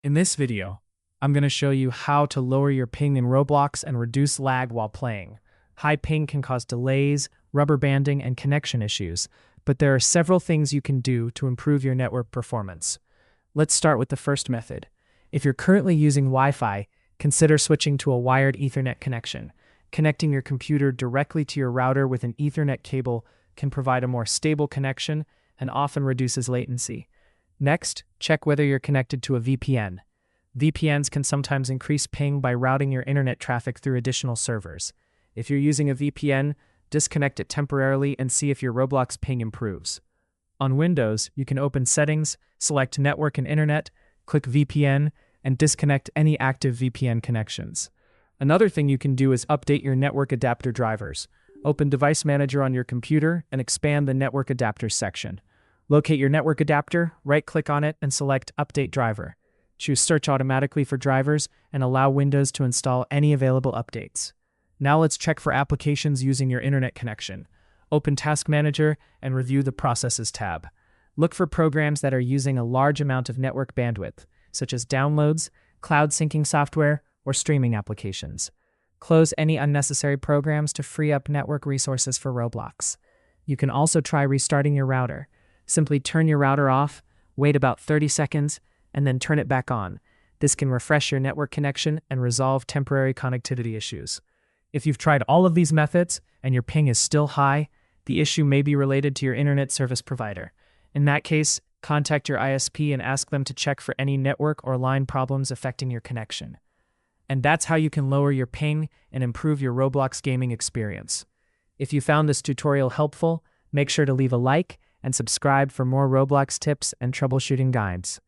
In this video, I'm going to show you how to lower your ping in Roblox and reduce lag while playing. High ping can cause delays, rubber banding, and connection issues, but there are several things you can do to improve your network performance. Let's start with the first method. If you're currently using Wi-Fi, consider switching to a wired Ethernet connection. Connecting your computer directly to your router with an Ethernet cable can provide a more stable connection and often reduces latency. Next, check whether you're connected to a VPN. VPNs can sometimes increase ping by routing your internet traffic through additional servers. If you're using a VPN, disconnect it temporarily and see if your Roblox ping improves. On Windows, you can open Settings, select Network and Internet, click VPN, and disconnect any active VPN connections. Another thing you can do is update your network adapter drivers. Open Device Manager on your computer and expand the Network Adapters section. Locate your network adapter, right-click on it, and select Update Driver. Choose Search automatically for drivers and allow Windows to install any available updates. Now let's check for applications using your internet connection. Open Task Manager and review the Processes tab. Look for programs that are using a large amount of network bandwidth, such as downloads, cloud syncing software, or streaming applications. Close any unnecessary programs to free up network resources for Roblox. You can also try restarting your router. Simply turn your router off, wait about 30 seconds, and then turn it back on. This can refresh your network connection and resolve temporary connectivity issues. If you've tried all of these methods and your ping is still high, the issue may be related to your internet service provider. In that case, contact your ISP and ask them to check for any network or line problems affecting your connection. And that's how you can lower your ping and improve your Roblox gaming experience. If you found this tutorial helpful, make sure to leave a like and subscribe for more Roblox tips and troubleshooting guides.